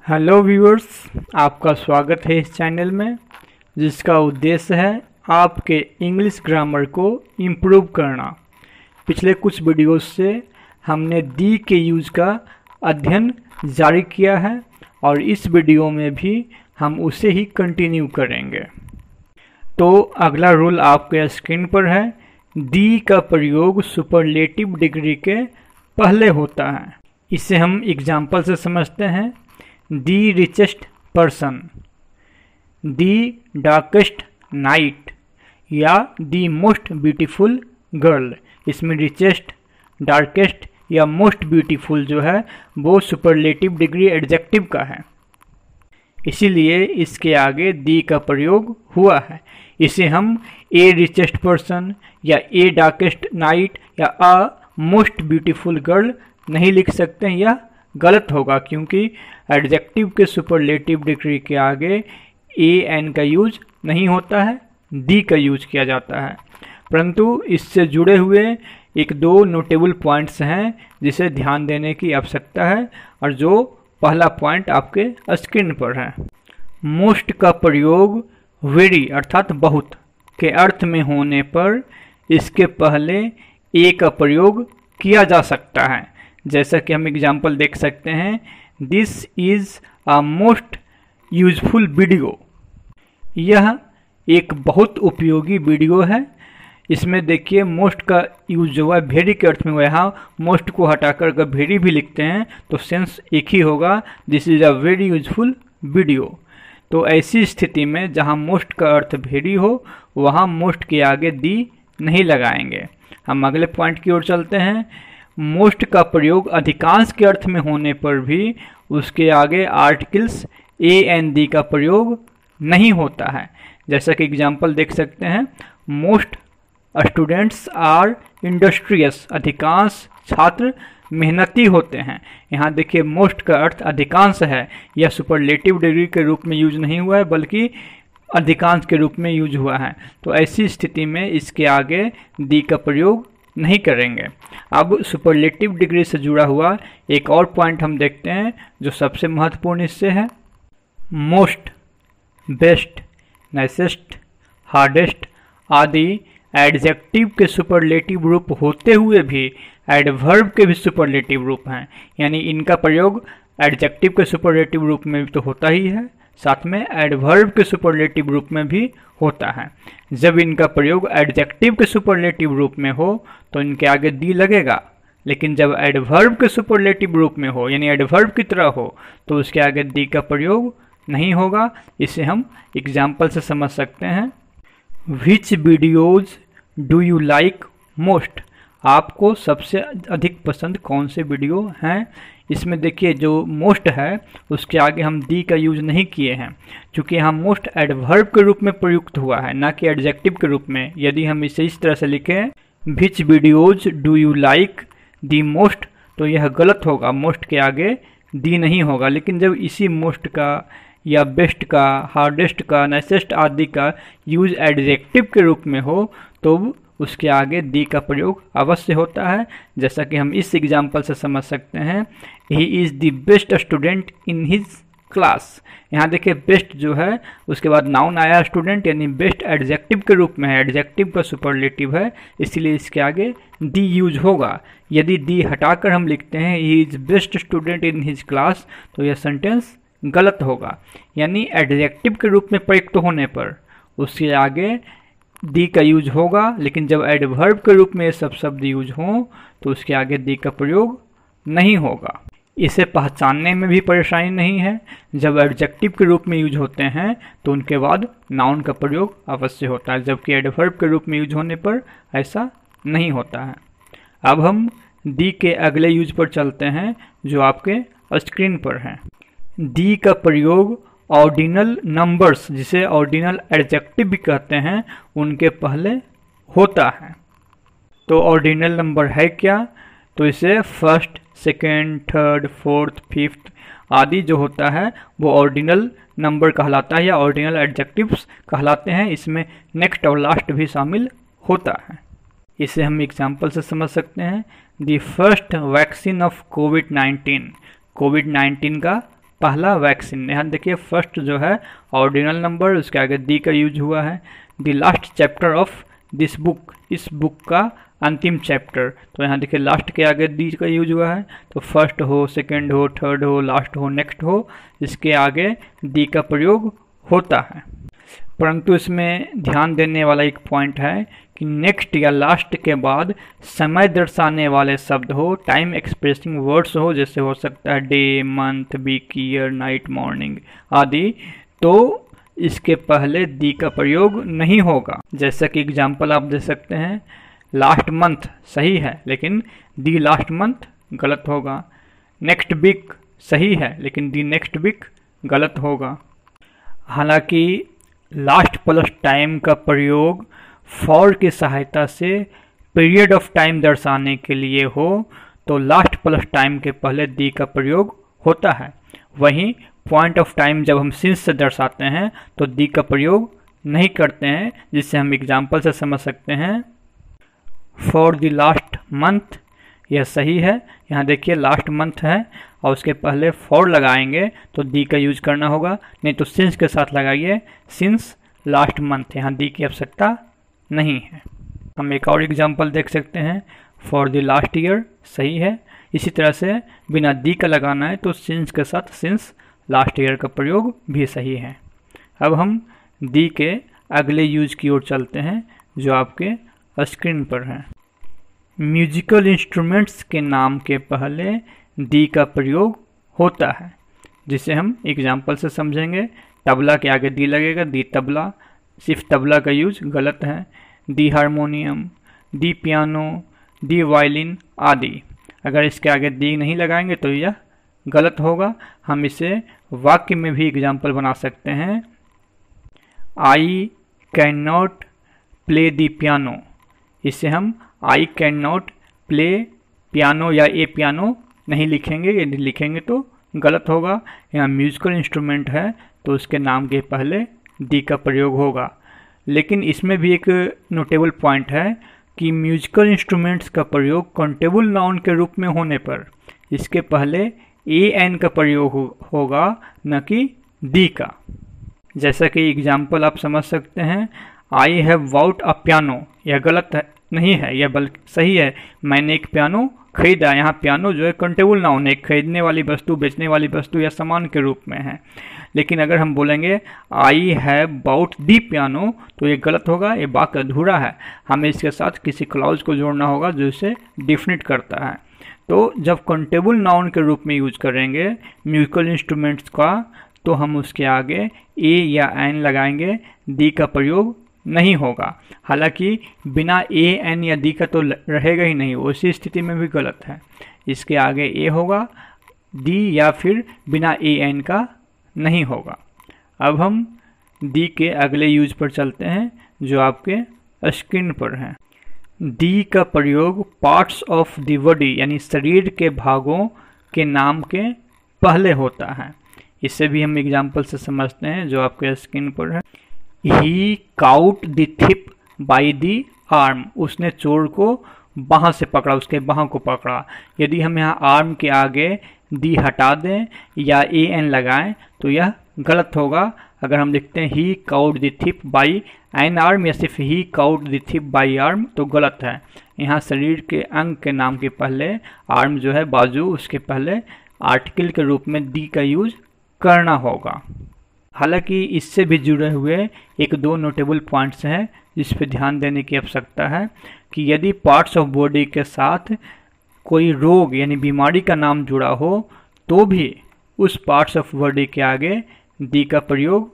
Hello viewers, आपका स्वागत है इस चैनल में जिसका उद्देश्य है आपके इंग्लिश ग्रामर को इम्प्रूव करना। पिछले कुछ वीडियोस से हमने दी के यूज का अध्ययन जारी किया है और इस वीडियो में भी हम उसे ही कंटिन्यू करेंगे। तो अगला रूल आपके स्क्रीन पर है। दी का प्रयोग सुपरलेटिव डिग्री के पहले होता है। इसे हम एग्जाम्पल से समझते हैं। The richest person, the darkest night या the most beautiful girl। इसमें richest, darkest या most beautiful जो है वो सुपरलेटिव डिग्री एडजेक्टिव का है, इसीलिए इसके आगे the का प्रयोग हुआ है। इसे हम a richest person या a darkest night या a most beautiful girl नहीं लिख सकते हैं, यह गलत होगा क्योंकि एडजेक्टिव के सुपरलेटिव डिग्री के आगे ए एन का यूज नहीं होता है, दी का यूज किया जाता है। परंतु इससे जुड़े हुए एक दो नोटेबल पॉइंट्स हैं जिसे ध्यान देने की आवश्यकता है और जो पहला पॉइंट आपके स्क्रीन पर है। मोस्ट का प्रयोग वेरी अर्थात बहुत के अर्थ में होने पर इसके पहले ए का प्रयोग किया जा सकता है। जैसा कि हम एग्जाम्पल देख सकते हैं, this is a most useful video. यह एक बहुत उपयोगी वीडियो है। इसमें देखिए मोस्ट का यूज जो है वेरी के अर्थ में हुआ है। यहाँ मोस्ट को हटाकर अगर वेरी भी लिखते हैं तो सेंस एक ही होगा, this is a very useful video. तो ऐसी स्थिति में जहाँ मोस्ट का अर्थ वेरी हो वहाँ मोस्ट के आगे दी नहीं लगाएंगे। हम अगले पॉइंट की ओर चलते हैं। मोस्ट का प्रयोग अधिकांश के अर्थ में होने पर भी उसके आगे आर्टिकल्स ए एन दी का प्रयोग नहीं होता है। जैसा कि एग्जाम्पल देख सकते हैं, मोस्ट स्टूडेंट्स आर इंडस्ट्रियस, अधिकांश छात्र मेहनती होते हैं। यहाँ देखिए मोस्ट का अर्थ अधिकांश है, यह सुपरलेटिव डिग्री के रूप में यूज नहीं हुआ है बल्कि अधिकांश के रूप में यूज हुआ है। तो ऐसी स्थिति में इसके आगे दी का प्रयोग नहीं करेंगे। अब सुपरलेटिव डिग्री से जुड़ा हुआ एक और पॉइंट हम देखते हैं जो सबसे महत्वपूर्ण इससे है। मोस्ट, बेस्ट, नाइसेस्ट, हार्डेस्ट आदि एडजेक्टिव के सुपरलेटिव रूप होते हुए भी एडवर्ब के भी सुपरलेटिव रूप हैं, यानी इनका प्रयोग एडजेक्टिव के सुपरलेटिव रूप में तो होता ही है, साथ में एडवर्ब के सुपरलेटिव रूप में भी होता है। जब इनका प्रयोग एडजेक्टिव के सुपरलेटिव रूप में हो तो इनके आगे दी लगेगा, लेकिन जब एडवर्ब के सुपरलेटिव रूप में हो यानी एडवर्ब की तरह हो तो उसके आगे दी का प्रयोग नहीं होगा। इसे हम एग्जाम्पल से समझ सकते हैं। Which videos do you like most, आपको सबसे अधिक पसंद कौन से वीडियो हैं। इसमें देखिए जो मोस्ट है उसके आगे हम दी का यूज नहीं किए हैं क्योंकि यहाँ मोस्ट एडवर्ब के रूप में प्रयुक्त हुआ है, ना कि एडजेक्टिव के रूप में। यदि हम इसे इस तरह से लिखें, which videos do you like the most, तो यह गलत होगा, मोस्ट के आगे दी नहीं होगा। लेकिन जब इसी मोस्ट का या बेस्ट का, हार्डेस्ट का, नाइसेस्ट आदि का यूज एडजेक्टिव के रूप में हो तो उसके आगे दी का प्रयोग अवश्य होता है। जैसा कि हम इस एग्जाम्पल से समझ सकते हैं, he is the best student in his class. यहाँ देखिए बेस्ट जो है उसके बाद नाउन आया स्टूडेंट, यानी बेस्ट एडजेक्टिव के रूप में है, एडजेक्टिव का सुपरलेटिव है, इसलिए इसके आगे दी यूज होगा। यदि दी हटाकर हम लिखते हैं he is best student in his class तो यह सेंटेंस गलत होगा। यानी एडजेक्टिव के रूप में प्रयुक्त होने पर उसके आगे दी का यूज होगा, लेकिन जब एडवर्ब के रूप में ये सब शब्द यूज हों तो उसके आगे दी का प्रयोग नहीं होगा। इसे पहचानने में भी परेशानी नहीं है। जब एडजेक्टिव के रूप में यूज होते हैं तो उनके बाद नाउन का प्रयोग अवश्य होता है, जबकि एडवर्ब के रूप में यूज होने पर ऐसा नहीं होता है। अब हम दी के अगले यूज पर चलते हैं जो आपके स्क्रीन पर है। दी का प्रयोग ऑर्डिनल नंबर्स, जिसे ऑर्डिनल एडजेक्टिव भी कहते हैं, उनके पहले होता है। तो ऑर्डिनल नंबर है क्या? तो इसे first, second, third, fourth, fifth आदि जो होता है वो ऑर्डिनल नंबर कहलाता है या ऑर्डिनल एडजेक्टिव्स कहलाते हैं। इसमें नेक्स्ट और लास्ट भी शामिल होता है। इसे हम एग्जाम्पल से समझ सकते हैं। द फर्स्ट वैक्सीन ऑफ कोविड-19, कोविड-19 का पहला वैक्सीन। यहाँ देखिए फर्स्ट जो है ऑर्डिनल नंबर, उसके आगे दी का यूज हुआ है। The last chapter of this book, इस बुक का अंतिम चैप्टर, तो यहाँ देखिए लास्ट के आगे दी का यूज हुआ है। तो फर्स्ट हो, सेकंड हो, थर्ड हो, लास्ट हो, नेक्स्ट हो, इसके आगे दी का प्रयोग होता है। परंतु इसमें ध्यान देने वाला एक पॉइंट है कि नेक्स्ट या लास्ट के बाद समय दर्शाने वाले शब्द हो, टाइम एक्सप्रेसिंग वर्ड्स हो, जैसे हो सकता है day, month, week, year, night, morning आदि, तो इसके पहले दी का प्रयोग नहीं होगा। जैसा कि एग्जाम्पल आप दे सकते हैं, लास्ट मंथ सही है लेकिन दी लास्ट मंथ गलत होगा। नेक्स्ट वीक सही है लेकिन दी नेक्स्ट वीक गलत होगा। हालांकि लास्ट प्लस टाइम का प्रयोग फॉर की सहायता से पीरियड ऑफ टाइम दर्शाने के लिए हो तो लास्ट प्लस टाइम के पहले दी का प्रयोग होता है। वहीं पॉइंट ऑफ टाइम जब हम सिंस से दर्शाते हैं तो दी का प्रयोग नहीं करते हैं, जिससे हम एग्जाम्पल से समझ सकते हैं। फॉर द लास्ट मंथ, यह सही है। यहाँ देखिए लास्ट मंथ है और उसके पहले फॉर लगाएंगे तो दी का यूज करना होगा, नहीं तो सिंस के साथ लगाइए सिंस लास्ट मंथ, यहाँ दी की आवश्यकता नहीं है। हम एक और एग्जाम्पल देख सकते हैं, फॉर द लास्ट ईयर सही है। इसी तरह से बिना दी का लगाना है तो सिंस के साथ सिंस लास्ट ईयर का प्रयोग भी सही है। अब हम दी के अगले यूज की ओर चलते हैं जो आपके स्क्रीन पर है। म्यूजिकल इंस्ट्रूमेंट्स के नाम के पहले दी का प्रयोग होता है, जिसे हम एग्जाम्पल से समझेंगे। तबला के आगे दी लगेगा, दी तबला, सिर्फ तबला का यूज गलत है। दी हारमोनियम, दी पियानो, दी वायलिन आदि, अगर इसके आगे दी नहीं लगाएंगे तो यह गलत होगा। हम इसे वाक्य में भी एग्जाम्पल बना सकते हैं। I can not play the piano, इसे हम I can not play piano या ए पियानो नहीं लिखेंगे, यदि लिखेंगे तो गलत होगा। यहाँ म्यूजिकल इंस्ट्रूमेंट है तो उसके नाम के पहले दी का प्रयोग होगा। लेकिन इसमें भी एक नोटेबल पॉइंट है कि म्यूजिकल इंस्ट्रूमेंट्स का प्रयोग काउंटेबल नाउन के रूप में होने पर इसके पहले ए एन का प्रयोग होगा, न कि दी का। जैसा कि एग्जाम्पल आप समझ सकते हैं, I have bought a piano, यह गलत है, नहीं है, यह बल्कि सही है। मैंने एक पियानो खरीदा। यहाँ पियानो जो है काउंटेबल नाउन है, खरीदने वाली वस्तु, बेचने वाली वस्तु या सामान के रूप में है। लेकिन अगर हम बोलेंगे I have bought the piano तो ये गलत होगा, ये वाक्य अधूरा है। हमें इसके साथ किसी क्लॉज को जोड़ना होगा जो इसे डिफिनिट करता है। तो जब काउंटेबल नाउन के रूप में यूज करेंगे म्यूजिकल इंस्ट्रूमेंट्स का तो हम उसके आगे ए या एन लगाएंगे, दी का प्रयोग नहीं होगा। हालांकि बिना ए एन या दी का तो रहेगा ही नहीं, उसी स्थिति में भी गलत है। इसके आगे ए होगा, दी या फिर बिना ए एन का नहीं होगा। अब हम दी के अगले यूज पर चलते हैं जो आपके स्क्रीन पर है। दी का प्रयोग पार्ट्स ऑफ द बॉडी यानी शरीर के भागों के नाम के पहले होता है। इसे भी हम एग्जाम्पल से समझते हैं जो आपके स्क्रीन पर है। He caught the thief by the arm, उसने चोर को बाह से पकड़ा, उसके बाह को पकड़ा। यदि हम यहाँ आर्म के आगे दी हटा दें या ए एन लगाएं तो यह गलत होगा। अगर हम लिखते हैं he caught the thief by an arm या सिर्फ he caught the thief by arm तो गलत है। यहाँ शरीर के अंग के नाम के पहले आर्म जो है बाजू, उसके पहले आर्टिकल के रूप में दी का यूज करना होगा। हालांकि इससे भी जुड़े हुए एक दो नोटेबल पॉइंट्स हैं जिस पर ध्यान देने की आवश्यकता है कि यदि पार्ट्स ऑफ बॉडी के साथ कोई रोग यानी बीमारी का नाम जुड़ा हो तो भी उस पार्ट्स ऑफ बॉडी के आगे दी का प्रयोग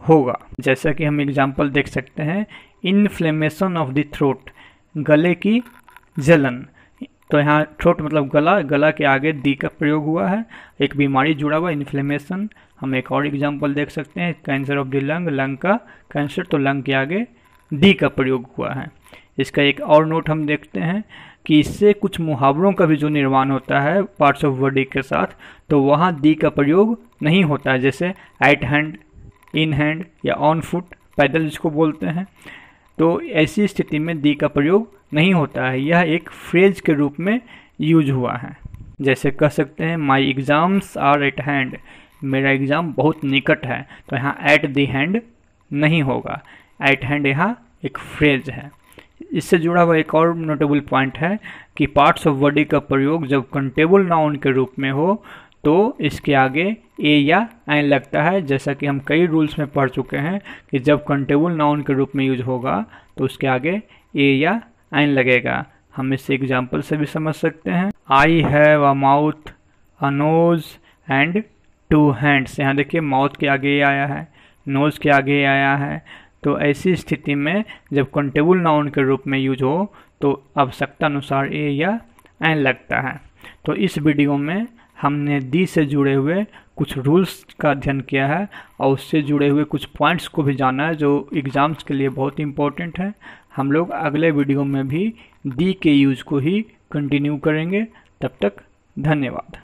होगा। जैसा कि हम एग्जांपल देख सकते हैं, इन्फ्लेमेशन ऑफ द थ्रोट, गले की जलन। तो यहाँ थ्रोट मतलब गला, गला के आगे दी का प्रयोग हुआ है, एक बीमारी जुड़ा हुआ इन्फ्लेमेशन। हम एक और एग्जांपल देख सकते हैं, cancer of the lung, lung का कैंसर, तो लंग के आगे दी का प्रयोग हुआ है। इसका एक और नोट हम देखते हैं कि इससे कुछ मुहावरों का भी जो निर्माण होता है पार्ट्स ऑफ बॉडी के साथ, तो वहाँ दी का प्रयोग नहीं होता है। जैसे एट हैंड, इन हैंड या ऑन फुट, पैदल जिसको बोलते हैं, तो ऐसी स्थिति में दी का प्रयोग नहीं होता है। यह एक फ्रेज के रूप में यूज हुआ है। जैसे कह सकते हैं my exams are at hand, मेरा एग्ज़ाम बहुत निकट है, तो यहाँ एट द हैंड नहीं होगा। एट हैंड यहाँ एक फ्रेज है। इससे जुड़ा हुआ एक और नोटेबल पॉइंट है कि पार्ट्स ऑफ बॉडी का प्रयोग जब कंटेबल नाउन के रूप में हो तो इसके आगे ए या एन लगता है, जैसा कि हम कई रूल्स में पढ़ चुके हैं कि जब कंटेबल नाउन के रूप में यूज होगा तो उसके आगे ए या एन लगेगा। हम इसे एग्जाम्पल से भी समझ सकते हैं। I have a mouth, a knows and 2 hands. यहाँ देखिए माउथ के आगे ए आया है, नोज के आगे ए आया है। तो ऐसी स्थिति में जब कंटेबल नाउन के रूप में यूज हो तो आवश्यकता अनुसार ए या एन लगता है। तो इस वीडियो में हमने दी से जुड़े हुए कुछ रूल्स का अध्ययन किया है और उससे जुड़े हुए कुछ पॉइंट्स को भी जाना है जो एग्ज़ाम्स के लिए बहुत इंपॉर्टेंट है। हम लोग अगले वीडियो में भी दी के यूज़ को ही कंटिन्यू करेंगे। तब तक धन्यवाद।